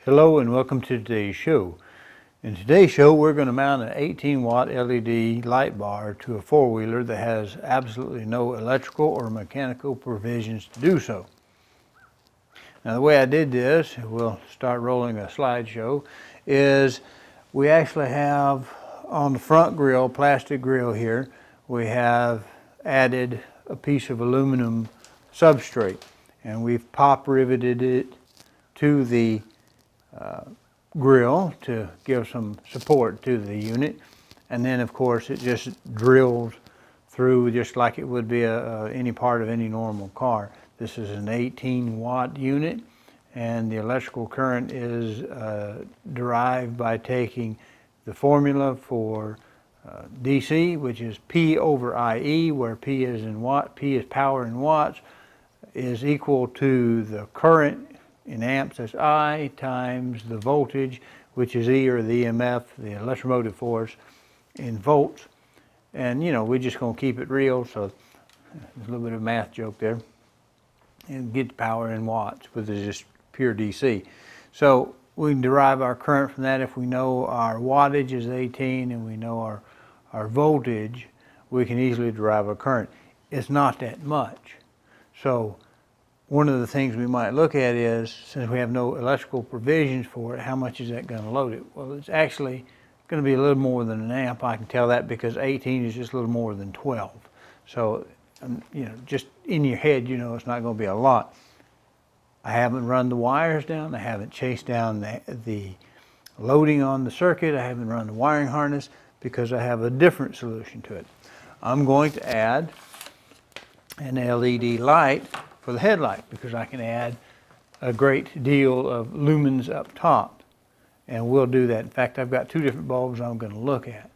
Hello and welcome to today's show. In today's show we're going to mount an 18-watt LED light bar to a four-wheeler that has absolutely no electrical or mechanical provisions to do so. Now the way I did this, we'll start rolling a slideshow, is we actually have on the front grill, plastic grill here, we have added a piece of aluminum substrate and we've pop riveted it to the grill to give some support to the unit, and then of course it just drills through just like it would be any part of any normal car. This is an 18-watt unit and the electrical current is derived by taking the formula for DC, which is P over IE, where P is in watt, P is power in watts, is equal to the current in amps, that's I, times the voltage, which is E, or the EMF, the electromotive force, in volts. And you know, we're just going to keep it real, so there's a little bit of a math joke there. And get the power in watts, which is just pure DC. So we can derive our current from that. If we know our wattage is 18 and we know our voltage, we can easily derive our current. It's not that much. So one of the things we might look at is, since we have no electrical provisions for it, how much is that going to load it? Well, it's actually going to be a little more than an amp. I can tell that because 18 is just a little more than 12. So, you know, just in your head, you know it's not going to be a lot. I haven't run the wires down. I haven't chased down the loading on the circuit. I haven't run the wiring harness because I have a different solution to it. I'm going to add an LED light for the headlight because I can add a great deal of lumens up top, and we'll do that. In fact, I've got two different bulbs I'm going to look at.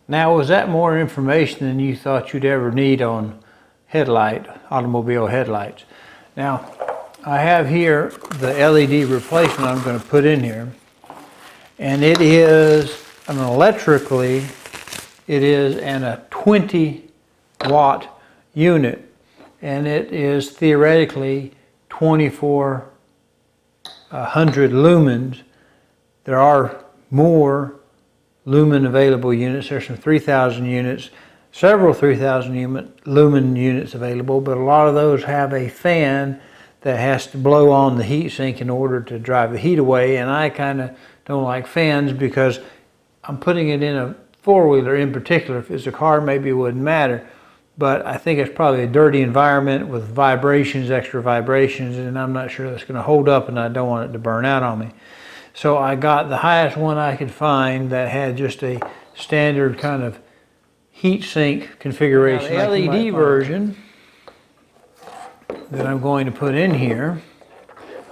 Now, was that more information than you thought you'd ever need on automobile headlights? Now, I have here the LED replacement I'm going to put in here, and it is electrically, it is a 20-watt unit, and it is theoretically 2400 lumens. There are more lumen available units. There's some 3000 units, several 3000 lumen units available, but a lot of those have a fan that has to blow on the heat sink in order to drive the heat away, and I kind of don't like fans because I'm putting it in a four-wheeler in particular. If it's a car, maybe it wouldn't matter, but I think it's probably a dirty environment with vibrations, extra vibrations, and I'm not sure that's going to hold up, and I don't want it to burn out on me. So I got the highest one I could find that had just a standard kind of heat sink configuration. Now, the LED version that I'm going to put in here,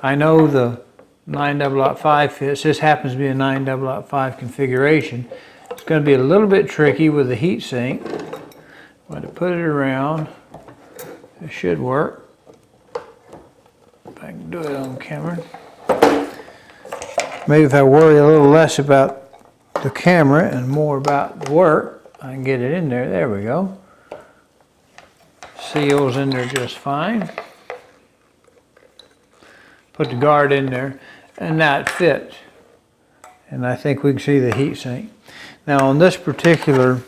I know the 9.5 fits. This happens to be a 9.5 configuration. It's going to be a little bit tricky with the heat sink. I'm going to put it around. It should work. If I can do it on camera. Maybe if I worry a little less about the camera and more about the work, I can get it in there. There we go. Seals in there just fine. Put the guard in there, and now it fits. And I think we can see the heat sink. Now on this particular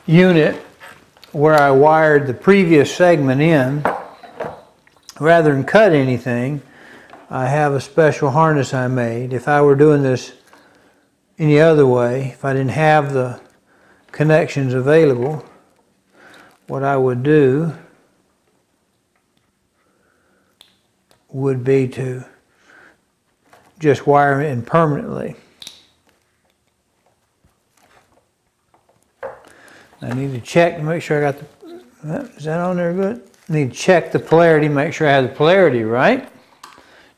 unit, where I wired the previous segment in, rather than cut anything, I have a special harness I made. If I were doing this any other way, if I didn't have the connections available, what I would do would be to just wire it in permanently. I need to check to make sure I got the, is that on there good? I need to check the polarity, make sure I have the polarity right.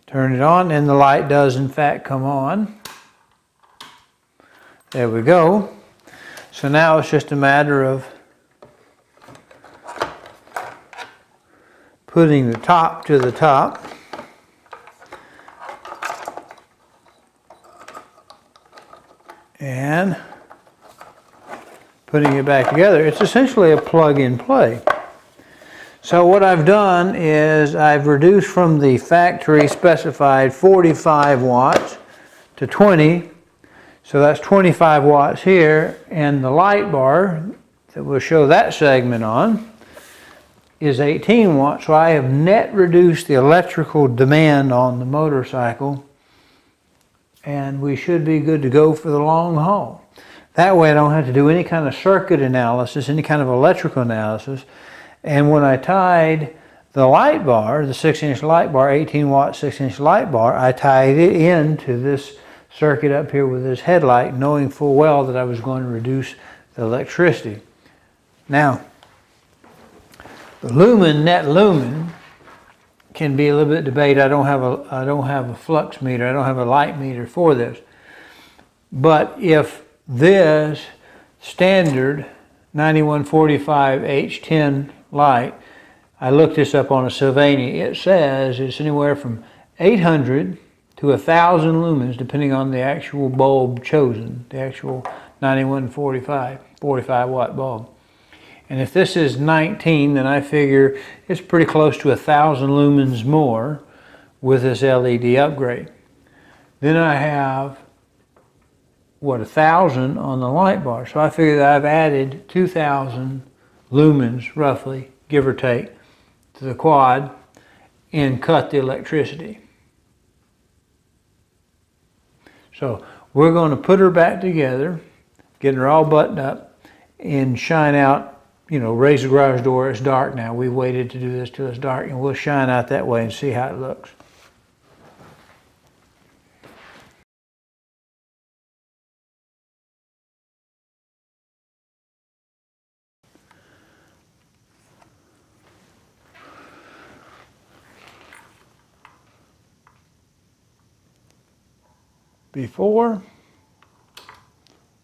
Turn it on, and the light does in fact come on. There we go. So now it's just a matter of putting the top to the top. And putting it back together. It's essentially a plug-and-play. So what I've done is I've reduced from the factory specified 45 watts to 20. So that's 25 watts here, and the light bar that we'll show that segment on is 18 watts. So I have net reduced the electrical demand on the motorcycle, and we should be good to go for the long haul. That way I don't have to do any kind of circuit analysis, any kind of electrical analysis. And when I tied the light bar, the 6-inch light bar, 18 watt 6-inch light bar, I tied it into this circuit up here with this headlight, knowing full well that I was going to reduce the electricity. Now, the lumen, net lumen, can be a little bit debated. I don't have a flux meter. I don't have a light meter for this. But if this standard 9145 H10 light, I looked this up on a Sylvania, it says it's anywhere from 800 to 1,000 lumens depending on the actual bulb chosen, the actual 9145 45 watt bulb. And if this is 19, then I figure it's pretty close to 1,000 lumens more with this LED upgrade. Then I have, what, 1,000 on the light bar. So I figure that I've added 2,000 lumens, roughly, give or take, to the quad and cut the electricity. So we're going to put her back together, get her all buttoned up, and shine out. You know, raise the garage door. It's dark now. We waited to do this till it's dark, and we'll shine out that way and see how it looks. Before,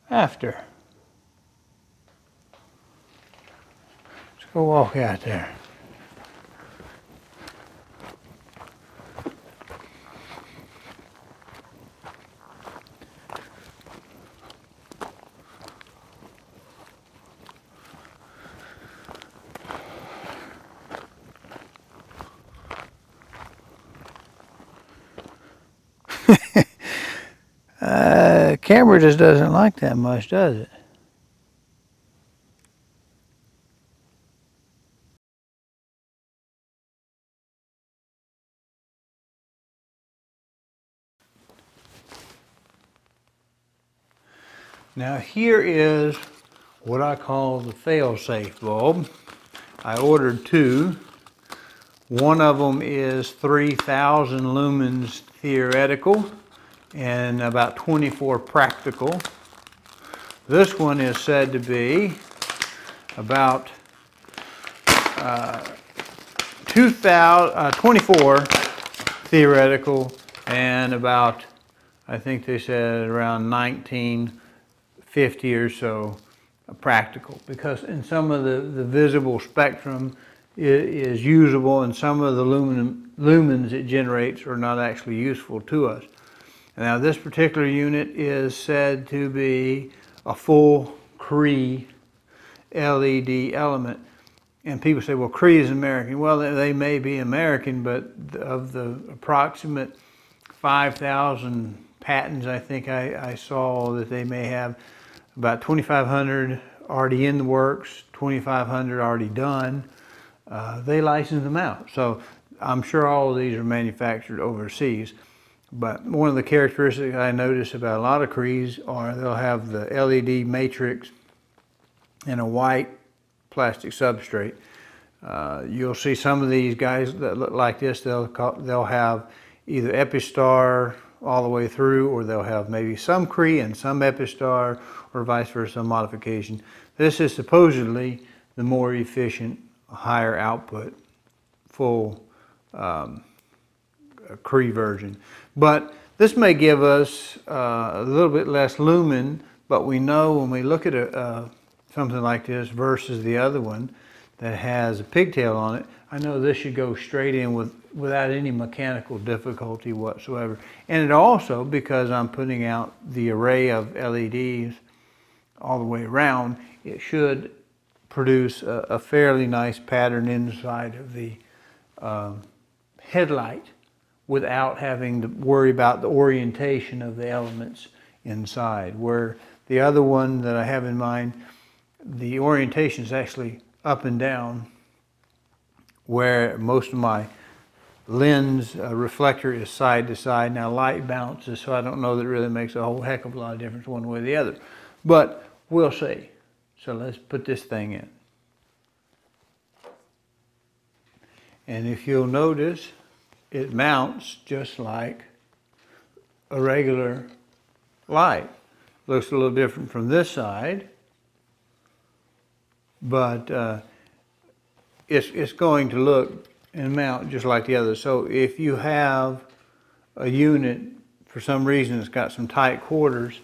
after. Go walk out there. Camera just doesn't like that much, does it? Now here is what I call the failsafe bulb. I ordered two. One of them is 3,000 lumens theoretical and about 24 practical. This one is said to be about 24 theoretical and about, I think they said around 1950 or so practical, because in some of the visible spectrum is usable, and some of the lumens it generates are not actually useful to us. Now this particular unit is said to be a full Cree LED element. And people say, well, Cree is American. Well, they may be American, but of the approximate 5,000 patents I think I saw that they may have, about 2,500 already in the works, 2,500 already done. They license them out. So I'm sure all of these are manufactured overseas. But one of the characteristics I notice about a lot of Crees are they'll have the LED matrix in a white plastic substrate. You'll see some of these guys that look like this, they'll have either Epistar all the way through, or they'll have maybe some Cree and some Epistar, or vice versa, modification. This is supposedly the more efficient, higher output, full Cree version. But this may give us a little bit less lumen, but we know when we look at something like this versus the other one that has a pigtail on it, I know this should go straight in without any mechanical difficulty whatsoever. And it also, because I'm putting out the array of LEDs all the way around, it should produce a fairly nice pattern inside of the headlight without having to worry about the orientation of the elements inside. Where the other one that I have in mind, the orientation is actually up and down, where most of my lens reflector is side to side. Now light bounces, so I don't know that it really makes a whole heck of a lot of difference one way or the other. But we'll see. So let's put this thing in. And if you'll notice, it mounts just like a regular light. Looks a little different from this side, but it's going to look and mount just like the other. So if you have a unit, for some reason it's got some tight quarters,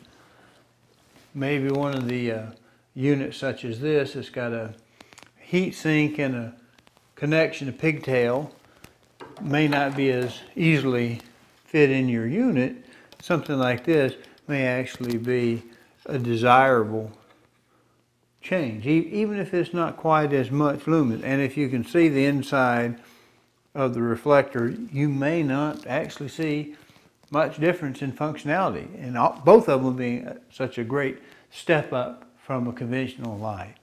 maybe one of the units such as this, it's got a heat sink and a connection to pigtail, may not be as easily fit in your unit. Something like this may actually be a desirable change, even if it's not quite as much lumen. And if you can see the inside of the reflector, you may not actually see much difference in functionality, and both of them being such a great step up from a conventional light.